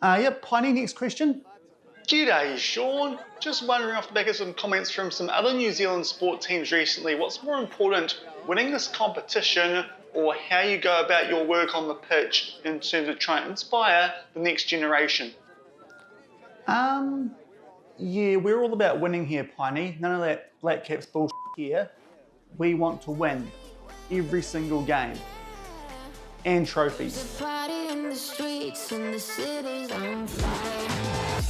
Yep, Piney, next question. G'day, Shaun. Just wondering off the back of some comments from some other New Zealand sport teams recently, what's more important, winning this competition or how you go about your work on the pitch in terms of trying to inspire the next generation? Yeah, we're all about winning here, Piney. None of that Black Caps bullshit here. We want to win every single game and trophies. Party in the streets and the city's on fire.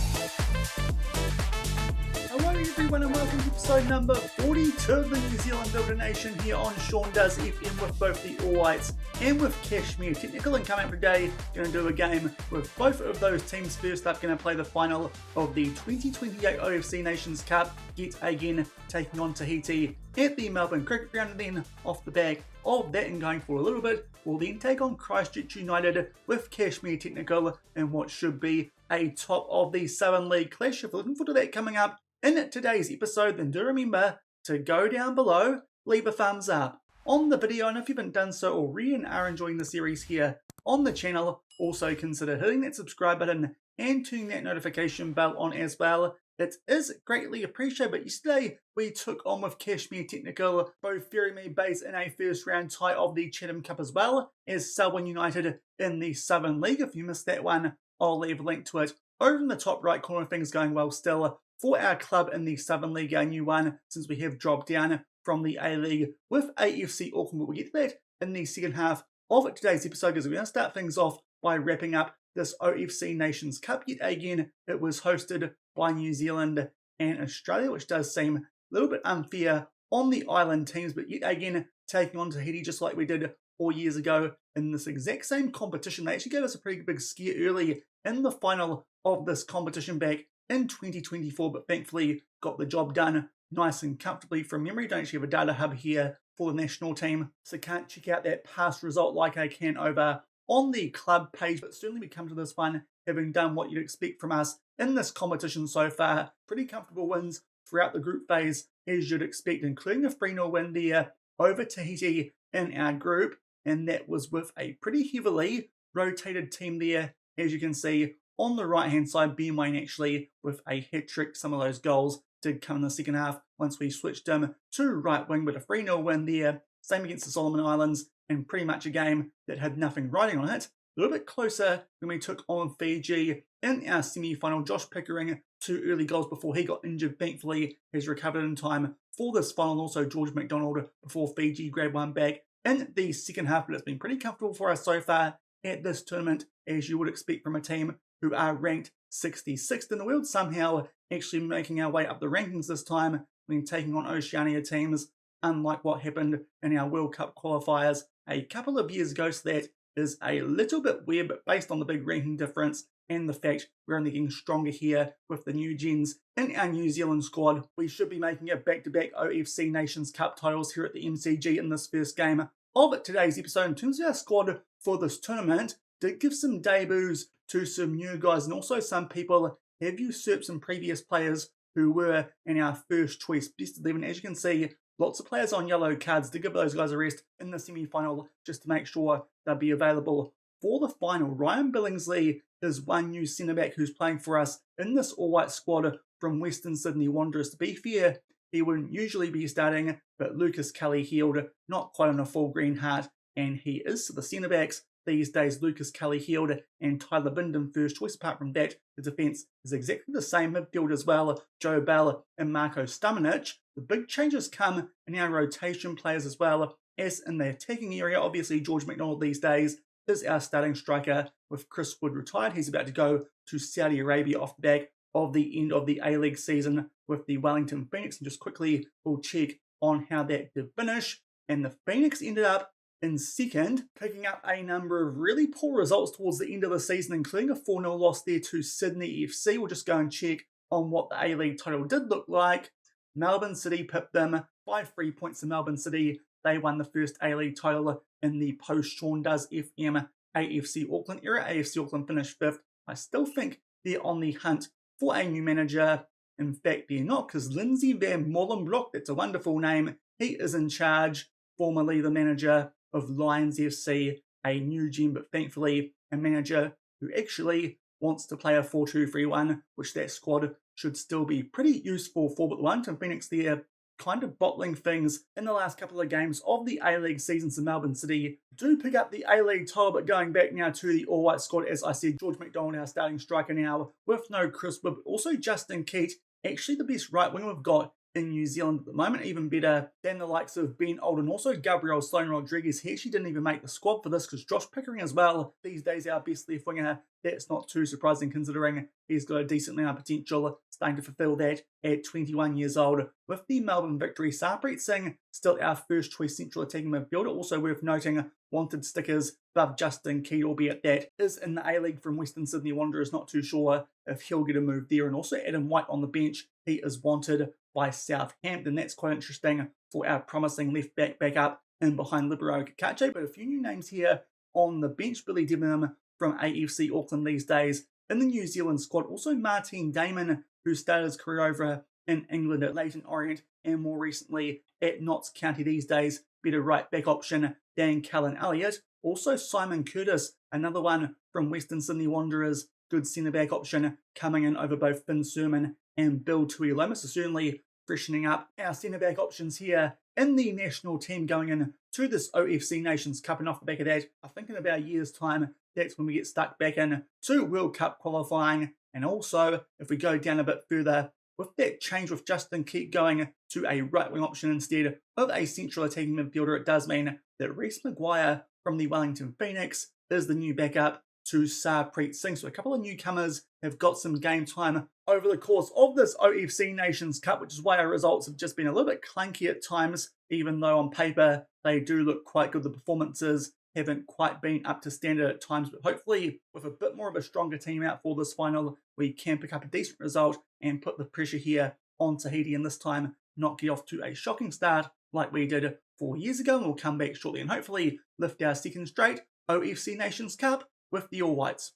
Hello everyone and welcome to episode number 42 of the New Zealand Builder Nation here on Shaun Does FM with both the All Whites and with Cashmere Technical. And coming up today, going to do a game with both of those teams. First up, going to play the final of the 2028 OFC Nations Cup, yet again taking on Tahiti at the Melbourne Cricket Ground. And then off the back of that and going for a little bit, we'll then take on Christchurch United with Cashmere Technical in what should be a top of the Southern League clash. If you're looking forward to that coming up in today's episode, then do remember to go down below, leave a thumbs up on the video, and if you haven't done so already and are enjoying the series here on the channel, also consider hitting that subscribe button and turning that notification bell on as well. It is greatly appreciated. But yesterday we took on with Cashmere Technical, both Ferrymead Bays in a first round tie of the Chatham Cup, as well as Selwyn United in the Southern League. If you missed that one, I'll leave a link to it over in the top right corner. Things going well still for our club in the Southern League, a new one since we have dropped down from the A-League with AFC Auckland. But we'll get to that in the second half of today's episode, because we're going to start things off by wrapping up this OFC Nations Cup. Yet again, it was hosted by New Zealand and Australia, which does seem a little bit unfair on the island teams, but yet again taking on Tahiti just like we did 4 years ago in this exact same competition. They actually gave us a pretty big scare early in the final of this competition back in 2024, but thankfully got the job done nice and comfortably. From memory, don't actually have a data hub here for the national team, so can't check out that past result like I can over on the club page, but certainly we come to this one having done what you'd expect from us in this competition so far. Pretty comfortable wins throughout the group phase, as you'd expect, including a 3-0 win there over Tahiti in our group, and that was with a pretty heavily rotated team there, as you can see on the right-hand side. Ben Wayne actually with a hat-trick. Some of those goals did come in the second half once we switched him to right wing, but a 3-0 win there. Same against the Solomon Islands, and pretty much a game that had nothing riding on it. A little bit closer when we took on Fiji in our semi-final. Josh Pickering, 2 early goals before he got injured. Thankfully, has recovered in time for this final. And also George McDonald before Fiji grabbed one back in the second half. But it's been pretty comfortable for us so far at this tournament, as you would expect from a team who are ranked 66th in the world, somehow actually making our way up the rankings this time when taking on Oceania teams, unlike what happened in our World Cup qualifiers a couple of years ago. So that is a little bit weird, but based on the big ranking difference and the fact we're only getting stronger here with the new gens in our New Zealand squad, we should be making it back-to-back OFC Nations Cup titles here at the MCG in this first game of today's episode. In terms of our squad for this tournament, did give some debuts to some new guys, and also some people have usurped some previous players who were in our first choice best 11. As you can see, lots of players on yellow cards to give those guys a rest in the semi-final just to make sure they'll be available for the final. Ryan Billingsley is one new centre-back who's playing for us in this all-white squad from Western Sydney Wanderers. To be fair, he wouldn't usually be starting, but Lucas Kelly healed, not quite on a full green heart, and he is. So the centre-backs these days, Lucas Kelly healed and Tyler Bindon first choice. Apart from that, the defence is exactly the same. Midfield as well, Joe Bell and Marko Stamanic. The big changes come in our rotation players as well as in the attacking area. Obviously, George McDonald these days is our starting striker, with Chris Wood retired. He's about to go to Saudi Arabia off the back of the end of the A-League season with the Wellington Phoenix. And just quickly, we'll check on how that did finish. And the Phoenix ended up in second, picking up a number of really poor results towards the end of the season, including a 4-0 loss there to Sydney FC. We'll just go and check on what the A-League title did look like. Melbourne City pipped them by 3 points to Melbourne City. They won the first A-League title in the post-Shaun Does FM AFC Auckland era. AFC Auckland finished 5th. I still think they're on the hunt for a new manager. In fact, they're not, because Lindsay Van Molenbroek, that's a wonderful name, he is in charge, formerly the manager of Lions FC, a new gem, but thankfully a manager who actually wants to play a 4-2-3-1, which that squad should still be pretty useful for. But the one to Phoenix there kind of bottling things in the last couple of games of the A-League season. So Melbourne City do pick up the A-League title, but going back now to the all-white squad, as I said, George McDonald, our starting striker now, with no Chris Wood, but also Justin Keat, actually the best right winger we've got in New Zealand at the moment, even better than the likes of Ben Olden. Also Gabriel Sloan Rodriguez, he actually didn't even make the squad for this because Josh Pickering as well, these days our best left winger. That's not too surprising considering he's got a decent amount of potential, starting to fulfill that at 21 years old. With the Melbourne victory, Sarpreet Singh still our first choice central attacking midfielder. Also worth noting, wanted stickers above Justin Keat, albeit that is in the A-League from Western Sydney Wanderers. Not too sure if he'll get a move there. And also Adam White on the bench, he is wanted by Southampton. That's quite interesting for our promising left back up and behind Libero Kakache. But a few new names here on the bench. Billy Debenham from AFC Auckland these days in the New Zealand squad. Also Martin Damon, who started his career over in England at Leyton Orient and more recently at Notts County these days. Better right back option than Callan Elliott. Also Simon Curtis, another one from Western Sydney Wanderers. Good centre back option coming in over both Finn Surman and Bill Tuiloma. So certainly freshening up our centre back options here in the national team going in to this OFC Nations Cup. And off the back of that, I think in about a year's time, that's when we get stuck back in to World Cup qualifying. And also, if we go down a bit further, with that change with Justin Keat going to a right wing option instead of a central attacking midfielder, it does mean that Reece Maguire from the Wellington Phoenix is the new backup to Sarpreet Singh. So a couple of newcomers have got some game time over the course of this OFC Nations Cup, which is why our results have just been a little bit clunky at times, even though on paper they do look quite good. The performances haven't quite been up to standard at times, but hopefully with a bit more of a stronger team out for this final, we can pick up a decent result and put the pressure here on Tahiti, and this time not get off to a shocking start like we did 4 years ago. And we'll come back shortly and hopefully lift our second straight OFC Nations Cup with the All Whites.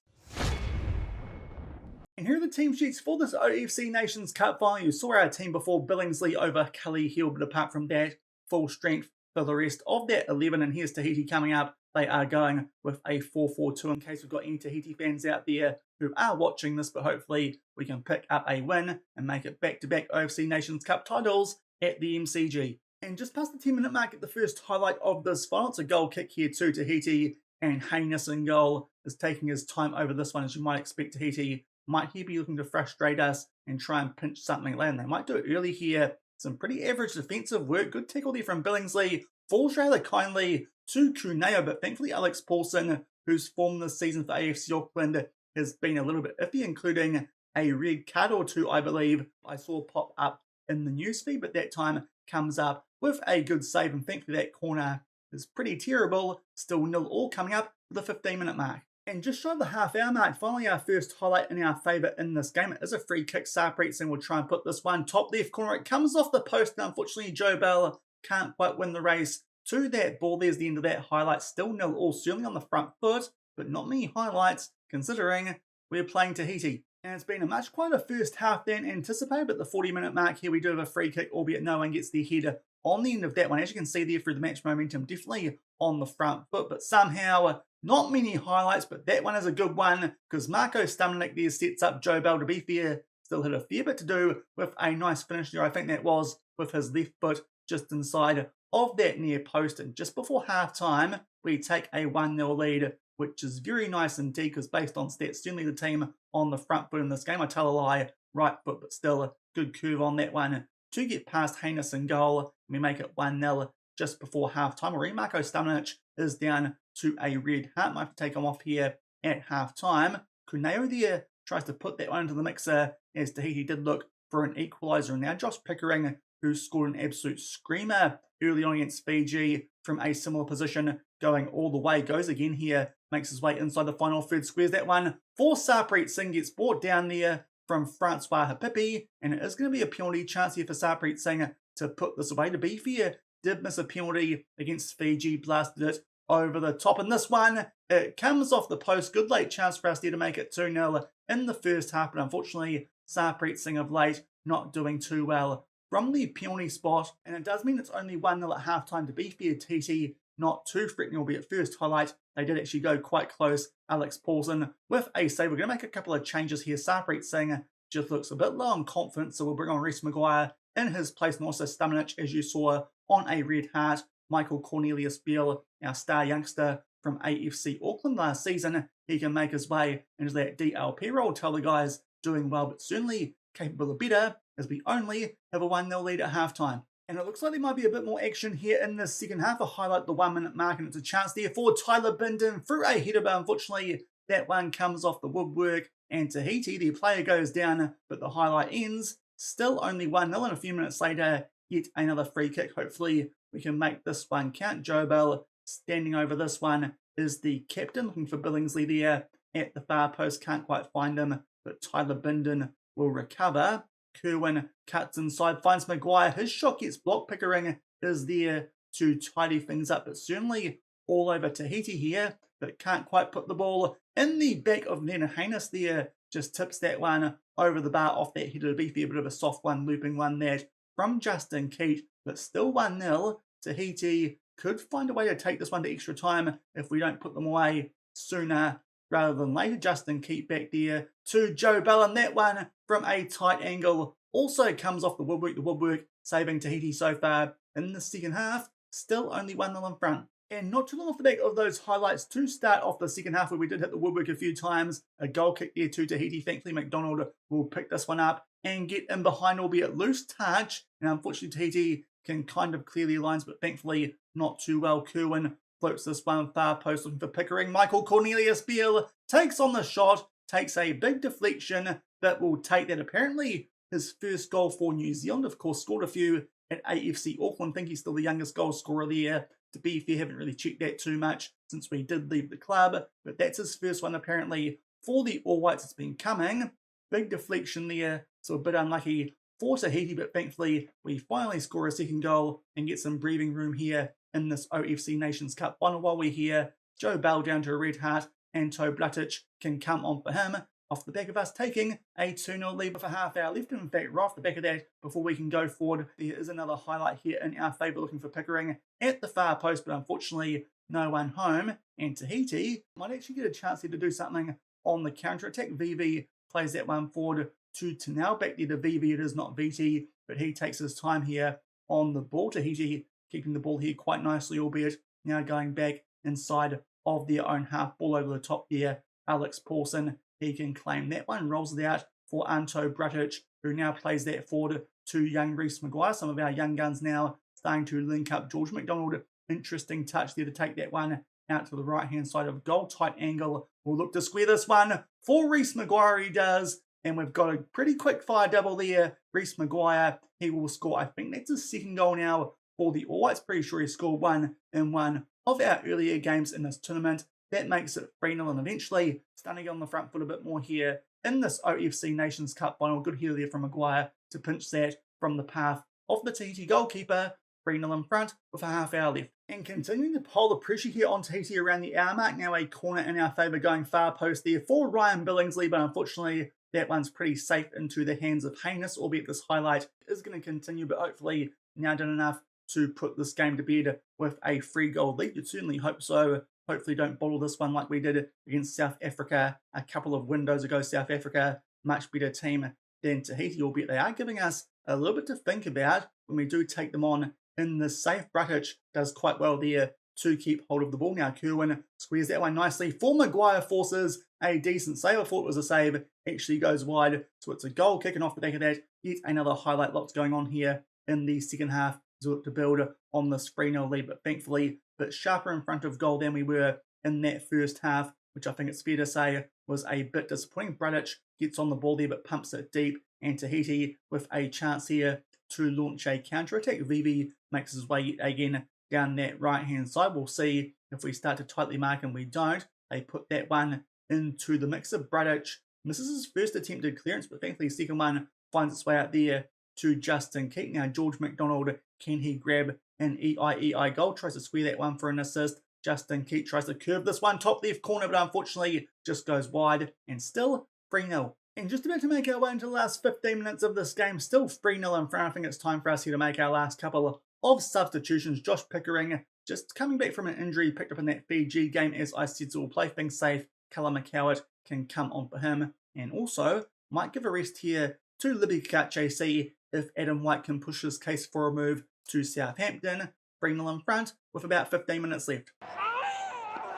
And here are the team sheets for this OFC Nations Cup final. You saw our team before Billingsley over Cully Hill, but apart from that, full strength for the rest of that 11. And here's Tahiti coming up. They are going with a 4-4-2 in case we've got any Tahiti fans out there who are watching this, but hopefully we can pick up a win and make it back-to-back OFC Nations Cup titles at the MCG. And just past the 10-minute mark at the first highlight of this final, it's a goal kick here to Tahiti, and Haynes in goal is taking his time over this one, as you might expect. Tahiti might here be looking to frustrate us and try and pinch something late, and they might do it early here. Some pretty average defensive work. Good tackle there from Billingsley. Falls rather kindly to Cuneo, but thankfully Alex Paulson, whose form this season for AFC Auckland has been a little bit iffy, including a red card or two, I believe, I saw pop up in the newsfeed, but that time comes up with a good save, and thankfully that corner is pretty terrible. Still 0-0 coming up for the 15-minute mark. And just shy of the half-hour mark, finally our first highlight in our favour in this game. It is a free kick. Sarpreet Singh will try and put this one top left corner. It comes off the post, and unfortunately Joe Bell can't quite win the race to that ball. There's the end of that highlight. Still 0-0, certainly on the front foot, but not many highlights considering we're playing Tahiti. And it's been a much quieter first half than anticipated, but the 40-minute mark here we do have a free kick, albeit no one gets their header on the end of that one. As you can see there through the match momentum, definitely on the front foot, but somehow not many highlights, but that one is a good one because Marco Stumnick there sets up Joe Bell. To be fair, still had a fair bit to do with a nice finish there. I think that was with his left foot just inside of that near post, and just before half-time, we take a 1-0 lead, which is very nice indeed, because based on stats, certainly the team on the front foot in this game. I tell a lie, right foot, but still a good curve on that one to get past Haynes in goal. We make it 1-0 just before half-time. Marco Stumnic is down to a red heart. Might have to take him off here at half-time. Cuneo there tries to put that one into the mixer, as Tahiti did look for an equaliser. And now Josh Pickering, who scored an absolute screamer early on against Fiji from a similar position, going all the way, goes again here, makes his way inside the final third, squares that one for Sarpreet Singh, gets brought down there from Francois Hapipi, and it is going to be a penalty chance here for Sarpreet Singh to put this away. To be fair, did miss a penalty against Fiji, blasted it over the top, and this one, it comes off the post. Good late chance for us there to make it 2-0 in the first half, but unfortunately Sarpreet Singh of late not doing too well from the penalty spot, and it does mean it's only 1-0 at half-time. To be fair, Tahiti not too threatening, albeit first highlight they did actually go quite close. Alex Paulson with a save. We're going to make a couple of changes here. Sarpreet Singh just looks a bit low on confidence, so we'll bring on Reece Maguire in his place, and also Stamenic, as you saw, on a red heart. Michael Cornelius Beale, our star youngster from AFC Auckland last season, he can make his way into that DLP role. Tell the guys doing well, but certainly capable of better, as we only have a 1-0 lead at halftime. And it looks like there might be a bit more action here in the second half. I'll highlight the 1 minute mark, and it's a chance there for Tyler Bindon through a header, but unfortunately that one comes off the woodwork, and Tahiti, the player, goes down, but the highlight ends. Still only 1-0, and a few minutes later, yet another free kick. Hopefully we can make this one count. Joe Bell standing over this one is the captain, looking for Billingsley there at the far post. Can't quite find him, but Tyler Bindon will recover. Kerwin cuts inside, finds Maguire. His shot gets blocked. Pickering is there to tidy things up, but certainly all over Tahiti here, but can't quite put the ball in the back of net. Haynes there just tips that one over the bar off that header. Beefy, a bit of a soft one, looping one that from Justin Keat, but still 1-0. Tahiti could find a way to take this one to extra time if we don't put them away sooner rather than later. Justin Keat back there to Joe Bell, and that one from a tight angle also comes off the woodwork, saving Tahiti so far in the second half. Still only 1-0 in front. And not too long off the back of those highlights to start off the second half, where we did hit the woodwork a few times. A goal kick there to Tahiti. Thankfully, McDonald will pick this one up and get in behind, albeit loose touch. And unfortunately, Tahiti can kind of clear the lines, but thankfully not too well. Kerwin floats this one far post, looking for Pickering. Michael Cornelius Beale takes on the shot, takes a big deflection, but will take that. Apparently, his first goal for New Zealand. Of course, scored a few at AFC Auckland. I think he's still the youngest goal scorer there. To be fair, haven't really checked that too much since we did leave the club, but that's his first one apparently for the All Whites. It's been coming. Big deflection there, so a bit unlucky for Tahiti, but thankfully we finally score a second goal and get some breathing room here in this OFC Nations Cup final. While we're here, Joe Bell down to a red heart, and Toe Blatic can come on for him off the back of us taking a 2-0 lead with a half hour left. In fact, right off the back of that, before we can go forward, there is another highlight here in our favour, looking for Pickering at the far post, but unfortunately no one home, and Tahiti might actually get a chance here to do something on the counter-attack. VV plays that one forward to Tanel, back there to VV. It is not VT, but he takes his time here on the ball. Tahiti keeping the ball here quite nicely, albeit now going back inside of their own half. Ball over the top there. Alex Paulson, he can claim that one. Rolls it out for Anto Bratic, who now plays that forward to young Reece Maguire. Some of our young guns now starting to link up. George McDonald, interesting touch there to take that one out to the right-hand side of goal. Tight angle. We'll look to square this one for Reece Maguire. He does. And we've got a pretty quick fire double there. Reece Maguire, he will score. I think that's his second goal now for the All Whites. Pretty sure he scored one in one of our earlier games in this tournament. That makes it 3-0, and eventually starting on the front foot a bit more here in this OFC Nations Cup final. Good header there from Maguire to pinch that from the path of the Tahiti goalkeeper. 3-0 in front with a half hour left. And continuing to pile the pressure here on Tahiti around the hour mark. Now a corner in our favour, going far post there for Ryan Billingsley, but unfortunately that one's pretty safe into the hands of Haynes, albeit this highlight is going to continue, but hopefully now done enough to put this game to bed with a 3-goal lead. You'd certainly hope so. Hopefully don't bottle this one like we did against South Africa a couple of windows ago. South Africa, much better team than Tahiti, albeit they are giving us a little bit to think about when we do take them on in the safe. Bratic does quite well there to keep hold of the ball. Now Kerwin squares that one nicely for Maguire, forces a decent save. I thought it was a save, actually goes wide, so it's a goal. Kicking off the back of that, yet another highlight. Lots going on here in the second half as we look to build on this 3-0 lead, but thankfully a bit sharper in front of goal than we were in that first half, which I think it's fair to say was a bit disappointing. Bratic gets on the ball there but pumps it deep, and Tahiti with a chance here to launch a counter-attack. Vivi makes his way again down that right-hand side. We'll see if we start to tightly mark, and we don't. They put that one into the mixer. Bratic misses his first attempted clearance, but thankfully his second one finds its way out there to Justin Keat. Now George McDonald, can he grab an EIEI goal? Tries to square that one for an assist. Justin Keat tries to curve this one top left corner, but unfortunately just goes wide, and still 3-0. And just about to make our way into the last 15 minutes of this game, still 3-0 in front. I think it's time for us here to make our last couple of substitutions. Josh Pickering just coming back from an injury picked up in that Fiji game, as I said, so we'll play things safe. Callum McCowart can come on for him, and also might give a rest here to Libby JC if Adam White can push his case for a move to Southampton, 3-0 in front with about 15 minutes left.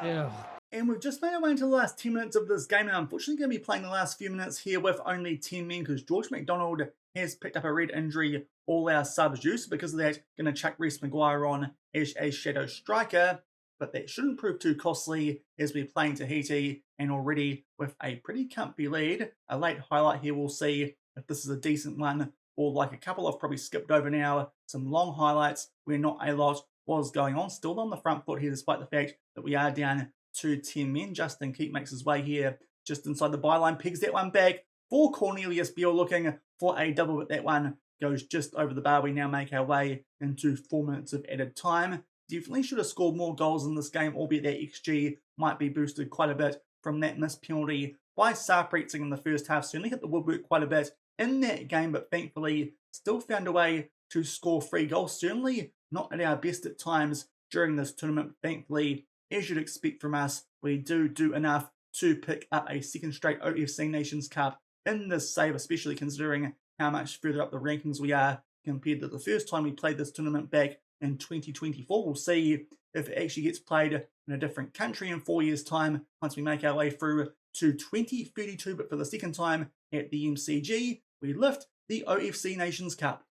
Yeah. And we've just made our way into the last 10 minutes of this game, and unfortunately going to be playing the last few minutes here with only 10 men because George McDonald has picked up a red injury. All our subs do, so because of that, going to chuck Reece Maguire on as a shadow striker, but that shouldn't prove too costly as we're playing Tahiti and already with a pretty comfy lead. A late highlight here, we'll see if this is a decent one or like a couple I've probably skipped over now. Some long highlights where not a lot was going on. Still on the front foot here despite the fact that we are down to 10 men. Justin Keat makes his way here just inside the byline, pegs that one back for Cornelius Beale, looking for a double, but that one goes just over the bar. We now make our way into 4 minutes of added time. Definitely should have scored more goals in this game, albeit that XG might be boosted quite a bit from that missed penalty by Sarpreet Singh in the first half. Certainly hit the woodwork quite a bit in that game, but thankfully still found a way to score 3 goals. Certainly not at our best at times during this tournament. Thankfully, as you'd expect from us, we do enough to pick up a second straight OFC Nations Cup in this save, especially considering how much further up the rankings we are compared to the first time we played this tournament back in 2024. We'll see if it actually gets played in a different country in 4 years' time once we make our way through to 2032. But for the second time at the MCG, we lift the OFC Nations Cup.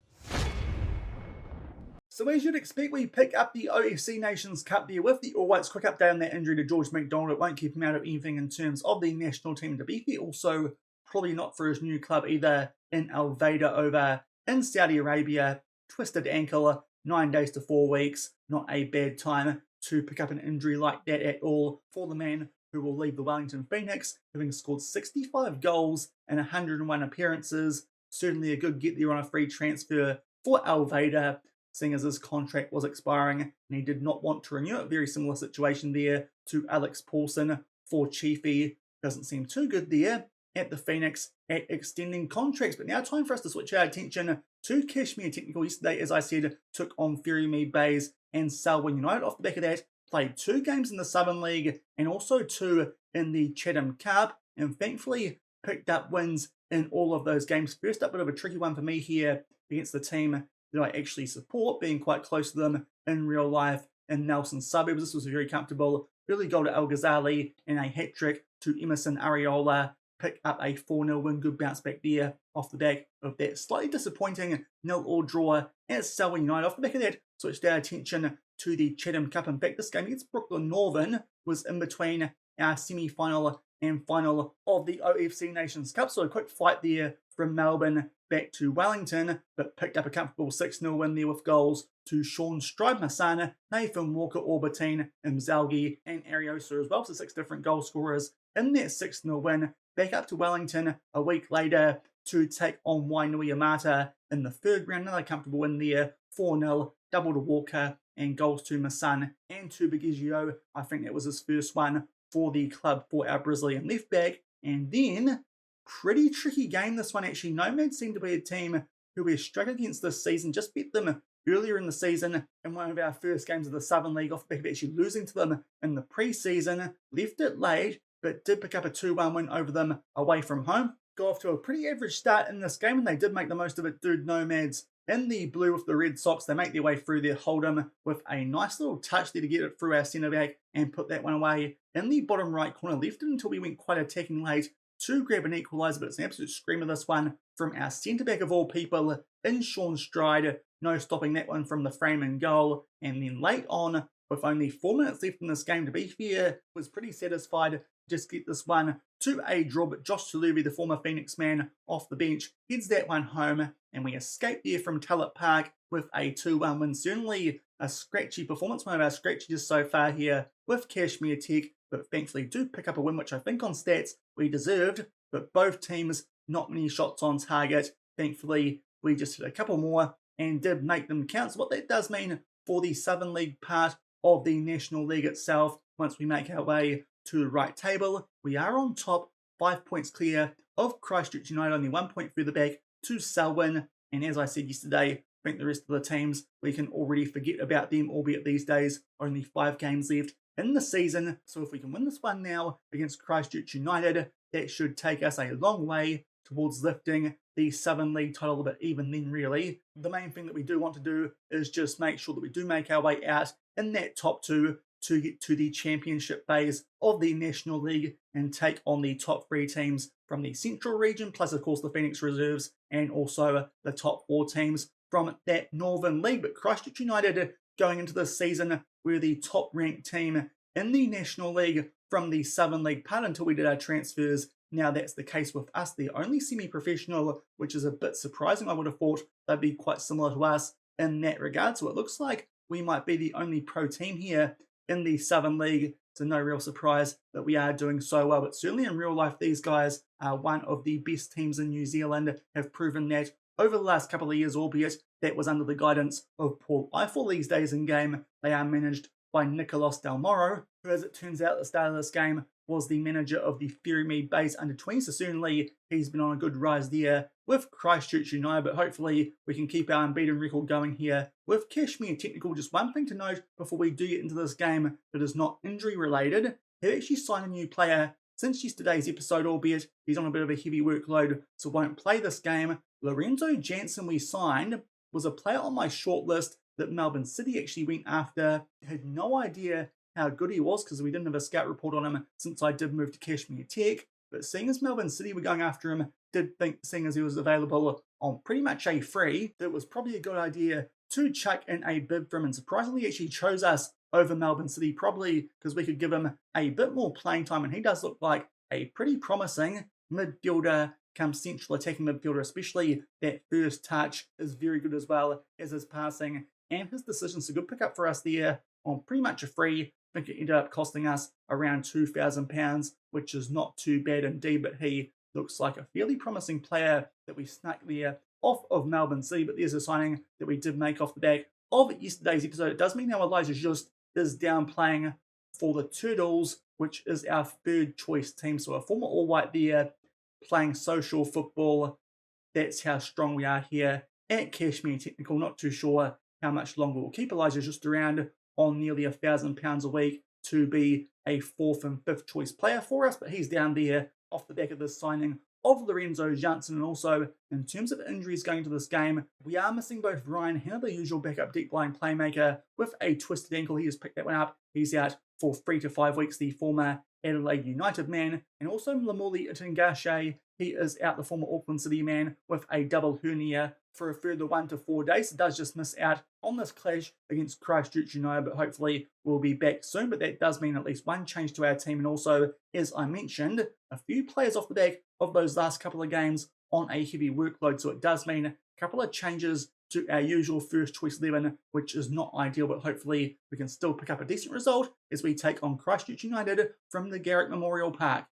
So as you'd expect, we pick up the OFC Nations Cup there with the All Whites. Quick update on that injury to George McDonald. It won't keep him out of anything in terms of the national team to be fair. Also, probably not for his new club either in Al-Vaida over in Saudi Arabia. Twisted ankle, 9 days to 4 weeks. Not a bad time to pick up an injury like that at all for the man who will leave the Wellington Phoenix, having scored 65 goals in 101 appearances. Certainly a good get there on a free transfer for Al-Vaida, seeing as his contract was expiring and he did not want to renew it. Very similar situation there to Alex Paulson for Chiefy. Doesn't seem too good there at the Phoenix at extending contracts. But now time for us to switch our attention to Cashmere Technical. Yesterday, as I said, took on Ferrymead Bays and Selwyn United. Off the back of that, played 2 games in the Southern League and also 2 in the Chatham Cup, and thankfully picked up wins in all of those games. First up, bit of a tricky one for me here against the team that I actually support, being quite close to them in real life in Nelson Suburbs. This was a very comfortable early goal to El Ghazali and a hat-trick to Emerson Ariola. Pick up a 4-0 win, good bounce back there off the back of that slightly disappointing 0-0 draw at Selwyn United. Off the back of that, switched our attention to the Chatham Cup. In fact, this game against Brooklyn Northern was in between our semi-final and final of the OFC Nations Cup. So a quick flight there from Melbourne back to Wellington, but picked up a comfortable 6-0 win there with goals to Shaun, Stride Masana, Nathan Walker, Orbertine, Mzalgi, and Ariosa as well. So 6 different goal scorers in that 6-0 win. Back up to Wellington a week later to take on Wainui Yamata in the 3rd round. Another comfortable win there, 4-0, double to Walker and goals to Masan and to Bigigio. I think that was his first one for the club for our Brazilian left back. And then, pretty tricky game this one actually. Nomads seem to be a team who we're struggling against this season. Just beat them earlier in the season in one of our first games of the Southern League, off the back of actually losing to them in the pre-season. Left it late, but did pick up a 2-1 win over them away from home. Go off to a pretty average start in this game, and they did make the most of it. Dude, Nomads in the blue with the Red Sox. They make their way through there, Hold'em with a nice little touch there to get it through our centre back and put that one away in the bottom right corner. Left it until we went quite attacking late to grab an equaliser, but it's an absolute screamer, this one from our centre back of all people in Shaun Stride. No stopping that one from the frame and goal. And then late on, with only 4 minutes left in this game, to be fair, was pretty satisfied just get this one to a draw, but Josh Talubi, the former Phoenix man, off the bench, heads that one home, and we escape there from Tullett Park with a 2-1 win. Certainly a scratchy performance, one of our scratchiest so far here with Cashmere Tech, but thankfully do pick up a win, which I think on stats we deserved, but both teams not many shots on target. Thankfully, we just hit a couple more and did make them count. So what that does mean for the Southern League part of the National League itself, once we make our way to the right table, we are on top, 5 points clear of Christchurch United, only 1 point further back to Selwyn. And as I said yesterday, I think the rest of the teams, we can already forget about them, albeit these days only 5 games left in the season. So if we can win this one now against Christchurch United, that should take us a long way towards lifting the Southern League title a bit even then, really. The main thing that we do want to do is just make sure that we do make our way out in that top 2 to get to the championship phase of the National League and take on the top 3 teams from the Central region, plus of course the Phoenix Reserves and also the top 4 teams from that Northern League. But Christchurch United going into this season were the top ranked team in the National League from the Southern League part until we did our transfers. Now that's the case with us, the only semi-professional, which is a bit surprising. I would have thought they'd be quite similar to us in that regard. So it looks like we might be the only pro team here in the Southern League. So no real surprise that we are doing so well. But certainly in real life, these guys are one of the best teams in New Zealand, have proven that over the last couple of years, albeit that was under the guidance of Paul Eiffel. These days in game, they are managed by Nicolas Del Moro, who, as it turns out at the start of this game, was the manager of the Ferrymead base under-20. So certainly he's been on a good rise there with Christchurch United, but hopefully we can keep our unbeaten record going here with Cashmere Technical. Just one thing to note before we do get into this game that is not injury related, they've actually signed a new player since yesterday's episode, albeit he's on a bit of a heavy workload, so won't play this game. Lorenzo Jansen we signed was a player on my shortlist that Melbourne City actually went after. Had no idea how good he was because we didn't have a scout report on him since I did move to Cashmere Tech. But seeing as Melbourne City were going after him, did think, seeing as he was available on pretty much a free, that it was probably a good idea to chuck in a bid for him. And surprisingly, he actually chose us over Melbourne City, probably because we could give him a bit more playing time. And he does look like a pretty promising midfielder, come central attacking midfielder, especially that first touch is very good as well as his passing. And his decision's a good pickup for us there on pretty much a free. I think it ended up costing us around £2,000, which is not too bad indeed, but he looks like a fairly promising player that we snuck there off of Melbourne City. But there's a signing that we did make off the back of yesterday's episode. It does mean now Elijah Just is down playing for the Turtles, which is our third choice team. So a former All White there playing social football. That's how strong we are here at Cashmere Technical. Not too sure how much longer we'll keep Elijah Just around on nearly £1,000 a week to be a 4th and 5th choice player for us, but he's down there off the back of this signing of Lorenzo Jansen. And also, in terms of injuries going into this game, we are missing both Ryan Henner, the usual backup deep line playmaker, with a twisted ankle. He has picked that one up. He's out for 3 to 5 weeks, the former Adelaide United man. And also Lamuli Itingashe, he is out, the former Auckland City man, with a double hernia for a further 1 to 4 days. It does just miss out on this clash against Christchurch United, but hopefully we'll be back soon. But that does mean at least one change to our team. And also, as I mentioned, a few players off the back of those last couple of games on a heavy workload. So it does mean a couple of changes to our usual first choice 11, which is not ideal, but hopefully we can still pick up a decent result as we take on Christchurch United from the Garrick Memorial Park.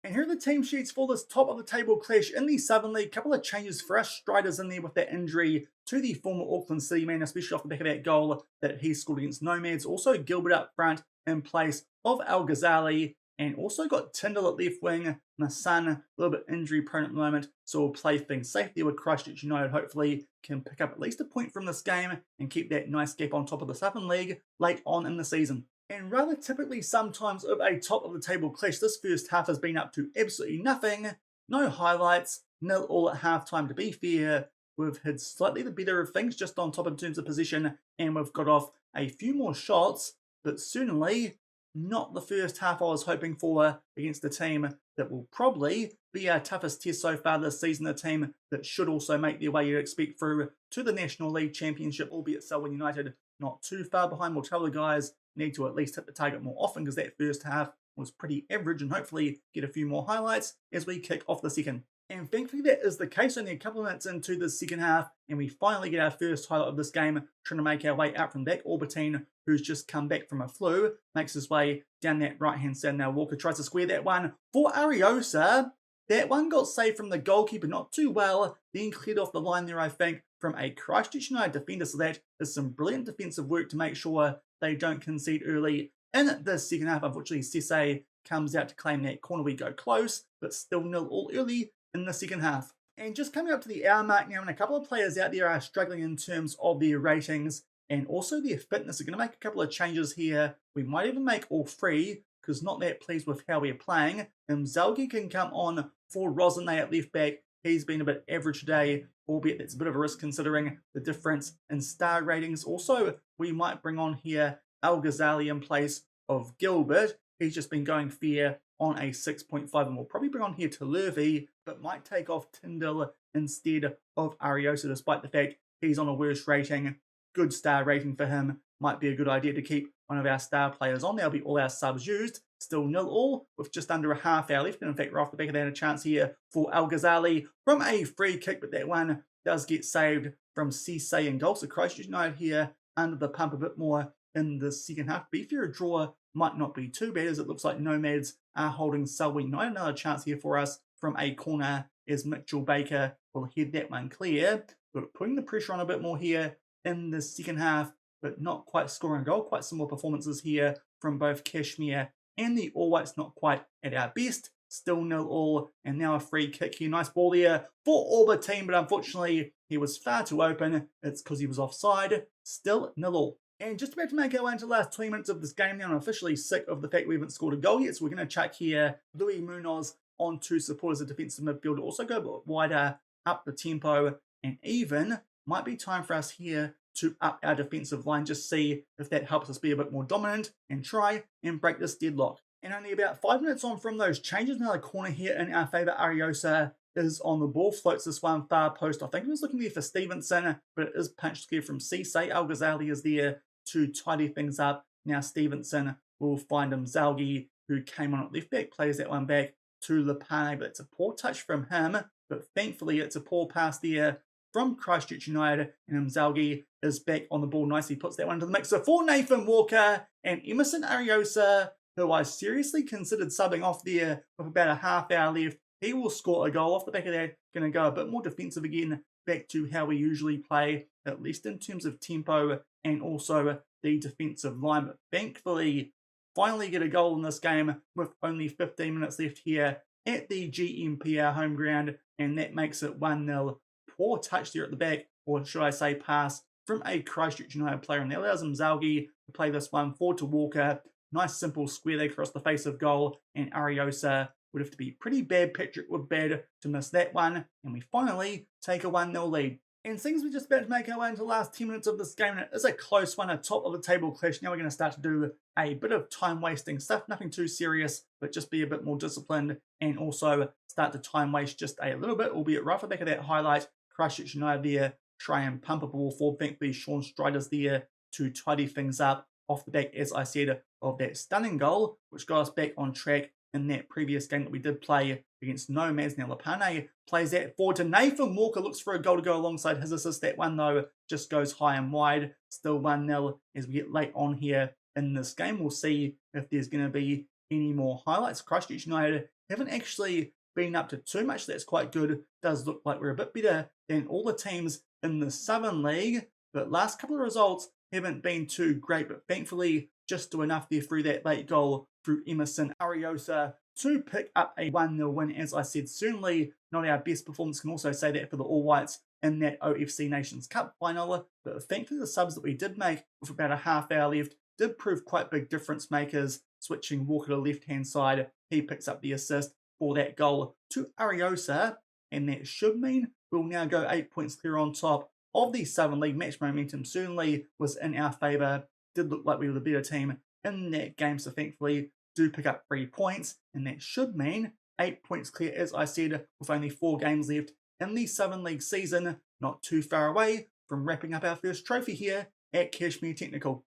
And here are the team sheets for this top of the table clash in the Southern League. Couple of changes for us Striders in there with that injury to the former Auckland City man, especially off the back of that goal that he scored against Nomads. Also Gilbert up front in place of Al Ghazali. And also got Tyndall at left wing. Masan, a little bit injury prone at the moment, so we'll play things safe there with Christchurch United. Hopefully can pick up at least a point from this game and keep that nice gap on top of the Southern League late on in the season. And rather typically sometimes of a top of the table clash, this first half has been up to absolutely nothing. No highlights, 0-0 at half time. To be fair, we've had slightly the better of things just on top in terms of position, and we've got off a few more shots, but certainly not the first half I was hoping for against a team that will probably be our toughest test so far this season, a team that should also make their way, you'd expect, through to the National League Championship, albeit Selwyn United not too far behind. We'll tell the guys need to at least hit the target more often because that first half was pretty average, and hopefully get a few more highlights as we kick off the second. And thankfully that is the case. Only a couple of minutes into the second half, and we finally get our first highlight of this game, trying to make our way out from back. Albertine, who's just come back from a flu, makes his way down that right-hand side. Now Walker tries to square that one for Ariosa. That one got saved from the goalkeeper, not too well, then cleared off the line there, I think, from a Christchurch United defender. So that is some brilliant defensive work to make sure they don't concede early in the second half. Unfortunately, Sisse comes out to claim that corner. We go close, but still 0-0 early in the second half. And just coming up to the hour mark now, and a couple of players out there are struggling in terms of their ratings and also their fitness. We're going to make a couple of changes here. We might even make all three, because not that pleased with how we're playing. And Zalgi can come on for Rosane at left back. He's been a bit average today, albeit that's a bit of a risk considering the difference in star ratings. Also, we might bring on here Al Ghazali in place of Gilbert. He's just been going fair on a 6.5, and we'll probably bring on here Taluvi, but might take off Tyndall instead of Ariosa, despite the fact he's on a worse rating. Good star rating for him. Might be a good idea to keep one of our star players on. There'll be all our subs used. Still 0-all with just under a half hour left. And in fact, we're off the back of that, a chance here for Al Ghazali from a free kick, but that one does get saved from Cisse and goal. So Christchurch United here under the pump a bit more in the second half. Be fair, a draw might not be too bad, as it looks like Nomads are holding Selwyn United. Another chance here for us from a corner as Mitchell Baker will head that one clear. But putting the pressure on a bit more here in the second half, but not quite scoring a goal. Quite similar performances here from both Cashmere and the All Whites, not quite at our best. Still 0-all, and now a free kick here. Nice ball there for all the team, but unfortunately he was far too open. It's because he was offside. Still 0-all. And just about to make our way into the last 20 minutes of this game now, I'm officially sick of the fact we haven't scored a goal yet, so we're going to chuck here Louis Munoz on to support as a defensive midfielder. Also go a bit wider, up the tempo, and even might be time for us here to up our defensive line, just see if that helps us be a bit more dominant and try and break this deadlock. And only about 5 minutes on from those changes, another corner here in our favour. Ariosa is on the ball, floats this one far post. I think he was looking there for Stevenson, but it is punched clear from Cisse. Al Ghazali is there to tidy things up. Now Stevenson will find him. Zalgi, who came on at left back, plays that one back to Lepane, but it's a poor touch from him. But thankfully, it's a poor pass there from Christchurch United, and Zalgi is back on the ball nicely, puts that one into the mixer for Nathan Walker, and Emerson Ariosa, who I seriously considered subbing off there with about a half hour left. He will score a goal off the back of that. Going to go a bit more defensive again, back to how we usually play, at least in terms of tempo and also the defensive line. But thankfully, finally get a goal in this game with only 15 minutes left here at the GMP, our home ground, and that makes it 1-0. Poor touch there at the back, or should I say pass, from a Christchurch United player, and that allows him Zalgi to play this one forward to Walker. Nice simple square there across the face of goal, and Ariosa would have to be pretty bad, Patrick would bad to miss that one, and we finally take a 1-0 lead. And things we're just about to make our way into the last 10 minutes of this game, and it is a close one, a top of the table clash. Now we're going to start to do a bit of time wasting stuff, nothing too serious, but just be a bit more disciplined, and also start to time waste just a little bit, albeit right off the back of that highlight. Christchurch United there, try and pump a ball forward. Thankfully, Shaun Strider's there to tidy things up off the back, as I said, of that stunning goal, which got us back on track in that previous game that we did play against Nomads. Now Lepane plays that forward to Nathan Walker, looks for a goal to go alongside his assist. That one, though, just goes high and wide. Still 1-0 as we get late on here in this game. We'll see if there's going to be any more highlights. Christchurch United haven't actually been up to too much. That's quite good. Does look like we're a bit better than all the teams in the Southern League, but last couple of results haven't been too great, but thankfully just do enough there through that late goal through Emerson Ariosa to pick up a 1-0 win. As I said, certainly not our best performance. Can also say that for the All Whites in that OFC Nations Cup final, but thankfully the subs that we did make with about a half hour left did prove quite big difference makers. Switching Walker to the left-hand side, he picks up the assist for that goal to Ariosa, and that should mean we'll now go 8 points clear on top of the Southern League. Match momentum certainly was in our favour. Did look like we were the better team in that game, so thankfully do pick up 3 points, and that should mean 8 points clear, as I said, with only 4 games left in the Southern League season. Not too far away from wrapping up our first trophy here at Cashmere Technical.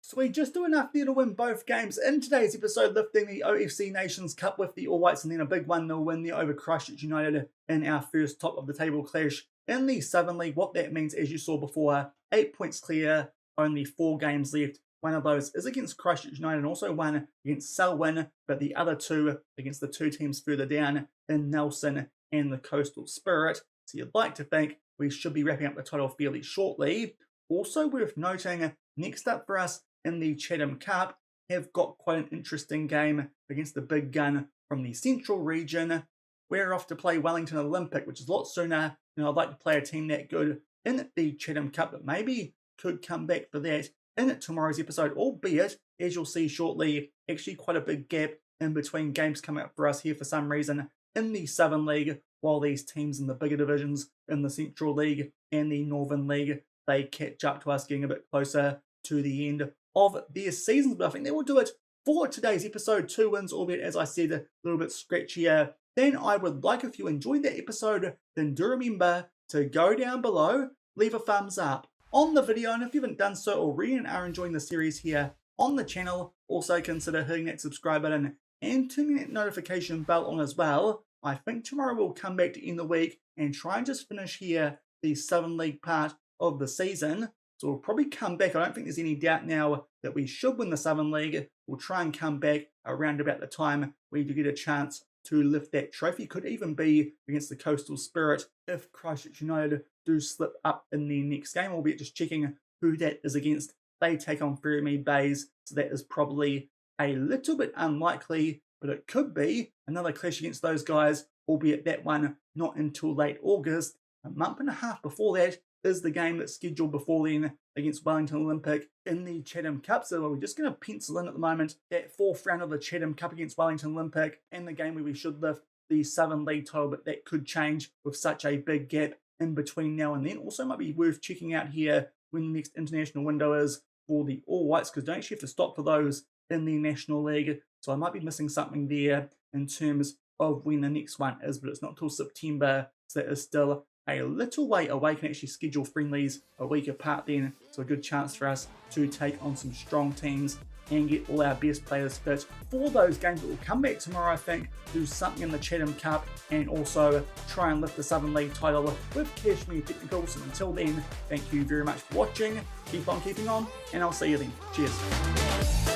So we just do enough there to win both games in today's episode, lifting the OFC Nations Cup with the All Whites, and then a big 1-0 win there over Christchurch United in our first top of the table clash in the Southern League. What that means, as you saw before, 8 points clear, only 4 games left. One of those is against Christchurch United and also one against Selwyn, but the other 2 against the 2 teams further down in Nelson and the Coastal Spirit. So you'd like to think we should be wrapping up the title fairly shortly. Also worth noting, next up for us in the Chatham Cup, have got quite an interesting game against the big gun from the Central region, we're off to play Wellington Olympic, which is a lot sooner. I'd like to play a team that good in the Chatham Cup, but maybe could come back for that in tomorrow's episode, albeit, as you'll see shortly, actually quite a big gap in between games coming up for us here for some reason in the Southern League, while these teams in the bigger divisions in the Central League and the Northern League, they catch up to us getting a bit closer to the end of their seasons. But I think that will do it for today's episode. 2 wins, albeit, as I said, a little bit scratchier than I would like. If you enjoyed that episode, then do remember to go down below, leave a thumbs up on the video, and if you haven't done so already and are enjoying the series here on the channel, also consider hitting that subscribe button and turning that notification bell on as well. I think tomorrow we'll come back to end the week and try and just finish here the Southern League part of the season. So we'll probably come back. I don't think there's any doubt now that we should win the Southern League. We'll try and come back around about the time we do get a chance to lift that trophy. Could even be against the Coastal Spirit if Christchurch United do slip up in the next game, albeit just checking who that is against. They take on Ferrymead Bays, so that is probably a little bit unlikely, but it could be another clash against those guys, albeit that one not until late August. A month and a half before that is the game that's scheduled before then against Wellington Olympic in the Chatham Cup. So we're just going to pencil in at the moment that 4th round of the Chatham Cup against Wellington Olympic and the game where we should lift the Southern League title, but that could change with such a big gap in between now and then. Also might be worth checking out here when the next international window is for the All Whites, because don't actually have to stop for those in the National League. So I might be missing something there in terms of when the next one is, but it's not till September, so that is still a little way away. Can actually schedule friendlies a week apart then, so a good chance for us to take on some strong teams and get all our best players fit for those games. But we'll come back tomorrow, I think, do something in the Chatham Cup and also try and lift the Southern League title with Cashmere Technical. So until then, thank you very much for watching. Keep on keeping on, and I'll see you then. Cheers.